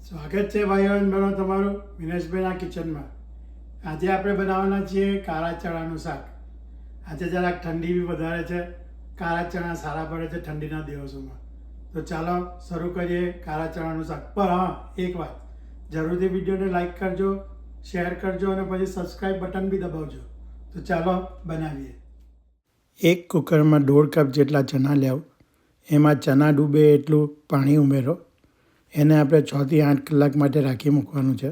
સ્વાગત છે ભાઈઓ અને બહેનો તમારું વિનેશભાઈના કિચનમાં. આજે આપણે બનાવવાના છીએ કાળા ચણાનું શાક. આજે જરાક ઠંડી બી વધારે છે, કાળા ચણા સારા પડે છે ઠંડીના દિવસોમાં. તો ચાલો શરૂ કરીએ કાળા ચણાનું શાક. પણ હા, એક વાત, જરૂરથી વિડીયોને લાઈક કરજો, શેર કરજો અને પછી સબસ્ક્રાઈબ બટન બી દબાવજો. તો ચાલો બનાવીએ. એક કુકરમાં 1.5 કપ જેટલા ચણા લેવ, એમાં ચણા ડૂબે એટલું પાણી ઉમેરો. એને આપણે 6 થી 8 કલાક માટે રાખી મૂકવાનું છે.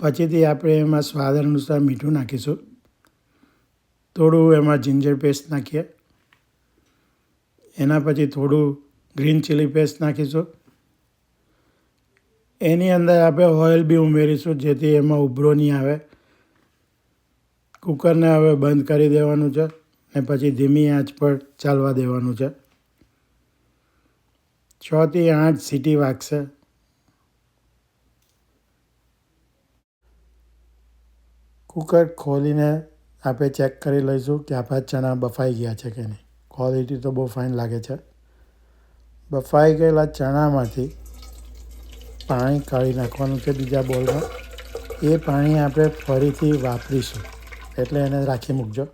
પછીથી આપણે એમાં સ્વાદ અનુસાર મીઠું નાખીશું. થોડું એમાં જિંજર પેસ્ટ નાખીએ. એના પછી થોડું ગ્રીન ચીલી પેસ્ટ નાખીશું. એની અંદર આપણે ઓઇલ બી ઉમેરીશું જેથી એમાં ઉભરો નહીં આવે. કુકરને હવે બંધ કરી દેવાનું છે ને પછી ધીમી આંચ પર ચાલવા દેવાનું છે. 6 થી 8 સીટી વાગશે. કુકર ખોલીને આપણે ચેક કરી લઈશું કે આપણા ચણા બફાઈ ગયા છે કે નહીં. ક્વોલિટી તો બહુ ફાઇન લાગે છે. બફાઈ ગયેલા ચણામાંથી પાણી કાઢી નાખવાનું છે બીજા બોલમાં. એ પાણી આપણે ફરીથી વાપરીશું, એટલે એને રાખી મૂકજો.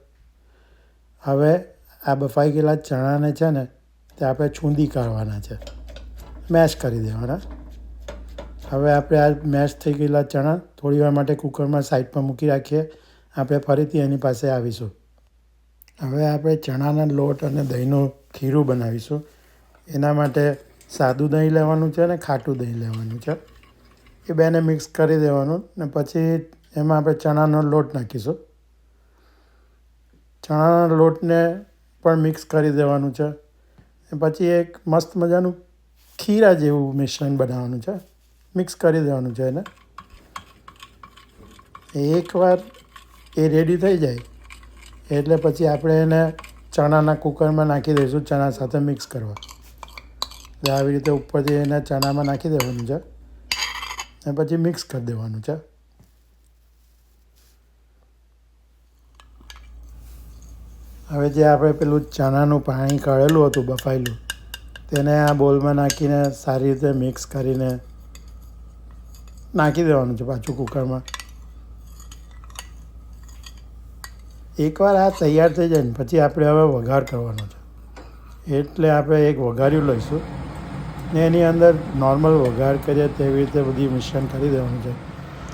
હવે આ બફાઈ ગયેલા ચણાને છે ને તે આપણે છૂંદી કાઢવાના છે, મેશ કરી દેવાના. હવે આપણે આ મેશ થઈ ગયેલા ચણા થોડી વાર માટે કુકરમાં સાઈડ પર મૂકી રાખીએ. આપણે ફરીથી એની પાસે આવીશું. હવે આપણે ચણાના લોટ અને દહીંનું ખીરું બનાવીશું. એના માટે સાદું દહીં લેવાનું છે અને ખાટું દહીં લેવાનું છે. એ બેને મિક્સ કરી દેવાનું ને પછી એમાં આપણે ચણાનો લોટ નાખીશું. ચણાના લોટને પણ મિક્સ કરી દેવાનું છે. પછી એક મસ્ત મજાનું ખીરા જેવું મિશ્રણ બનાવવાનું છે. મિક્સ કરી દેવાનું છે એને. એકવાર એ રેડી થઈ જાય એટલે પછી આપણે એને ચણાના કુકરમાં નાખી દઈશું ચણા સાથે મિક્સ કરવા. આવી રીતે ઉપરથી એને ચણામાં નાખી દેવાનું છે અને પછી મિક્સ કરી દેવાનું છે. હવે જે આપણે પેલું ચણાનું પાણી કાઢેલું હતું બફાયેલું, તેને આ બોલમાં નાખીને સારી રીતે મિક્સ કરીને નાખી દેવાનું છે પાછું કુકરમાં. એકવાર આ તૈયાર થઈ જાય ને પછી આપણે હવે વઘાર કરવાનો છે. એટલે આપણે એક વઘાર્યું લઈશું ને એની અંદર નોર્મલ વઘાર કરીએ તેવી રીતે બધી મિશ્રણ કરી દેવાનું છે.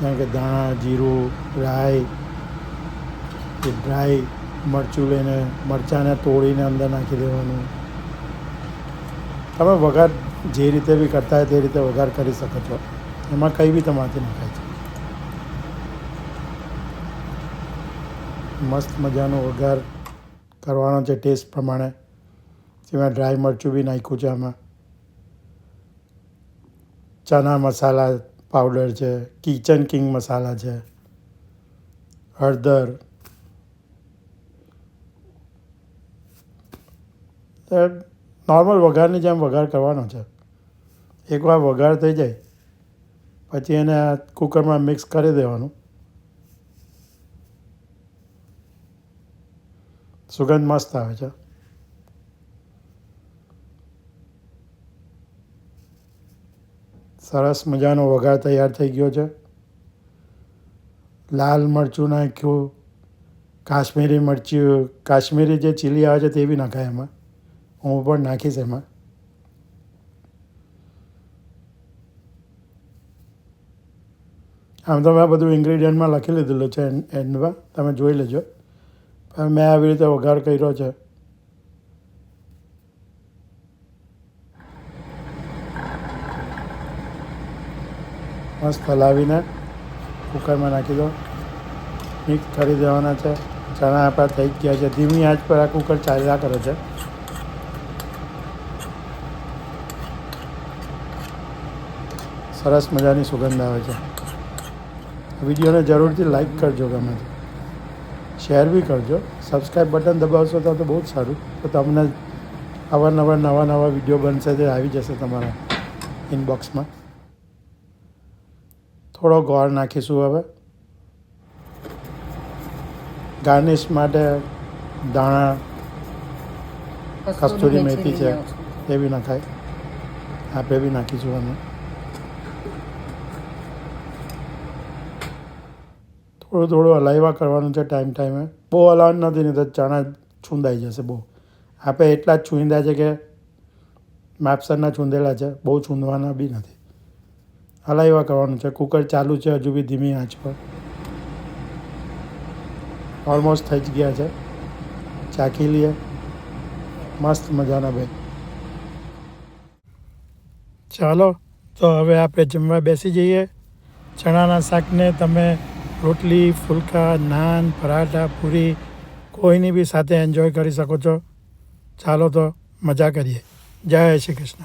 જેમ કે ધાણા, જીરું, રાઈ, ડ્રાય મરચું લઈને મરચાંને તોડીને અંદર નાખી દેવાનું. તમે વઘાર જે રીતે બી કરતા હોય તે રીતે વઘાર કરી શકો છો. એમાં કંઈ બી તમારાથી નખાય છે. મસ્ત મજાનો વઘાર કરવાનો છે ટેસ્ટ પ્રમાણે. જેમાં ડ્રાય મરચું બી નાખ્યું છે. આમાં ચના મસાલા પાવડર છે, કિચન કિંગ મસાલા છે, હળદર. નોર્મલ વઘારની જેમ વઘાર કરવાનો છે. એકવાર વઘાર થઈ જાય પછી એને કુકરમાં મિક્સ કરી દેવાનું. સુગંધ મસ્ત આવે છે. સરસ મજાનો વઘાર તૈયાર થઈ ગયો છે. લાલ મરચું નાખ્યું, કાશ્મીરી મરચું, કાશ્મીરી જે ચીલી આવે છે તે બી નાખાય એમાં. હું પણ નાખીશ એમાં. આમ તો મેં બધું ઇન્ગ્રીડિયન્ટમાં લખી લીધેલું છે એન્ડમાં, તમે જોઈ લેજો. પણ મેં આવી રીતે વઘાર કર્યો છે. મસ્ત હલાવીને કુકરમાં નાખી દો. મિક્સ કરી દેવાના છે. ચણા આપણા થઈ ગયા છે. ધીમી આંચ પર આ કુકર ચાલ્યા કરે છે. સરસ મજાની સુગંધ આવે છે. વિડીયોને જરૂરથી લાઈક કરજો, ગમે તો શેર બી કરજો. સબસ્ક્રાઈબ બટન દબાવશો તો બહુ જ સારું. તો તમને અવારનવાર નવા નવા વિડીયો બનશે તે આવી જશે તમારા ઇનબોક્સમાં. થોડો ગોળ નાખીશું હવે. ગાર્નિશ માટે દાણા, કસ્તુરી મેથી છે એ બી નખાય. આપણે બી નાખીશું અમે. થોડું થોડું હલાવ્યા કરવાનું છે ટાઈમે. બહુ હલાવવાનું નથી, નહીં તો ચણા છૂંદાઈ જશે બહુ. આપણે એટલા જ છૂંદા છે કે માપસરના છૂંદેલા છે, બહુ છૂંદવાના બી નથી. હલાવ્યા કરવાનું છે. કુકર ચાલુ છે હજુ બી ધીમી આંચ પર. ઓલમોસ્ટ થઈ જ ગયા છે. ચાખી લઈએ. મસ્ત મજાના બે. ચાલો તો હવે આપણે જમવા બેસી જઈએ. ચણાના શાકને તમે રોટલી, ફુલકા, નાન, પરાઠા, પૂરી કોઈની બી સાથે એન્જોય કરી શકો છો. ચાલો તો મજા કરીએ. જય શ્રી કૃષ્ણ.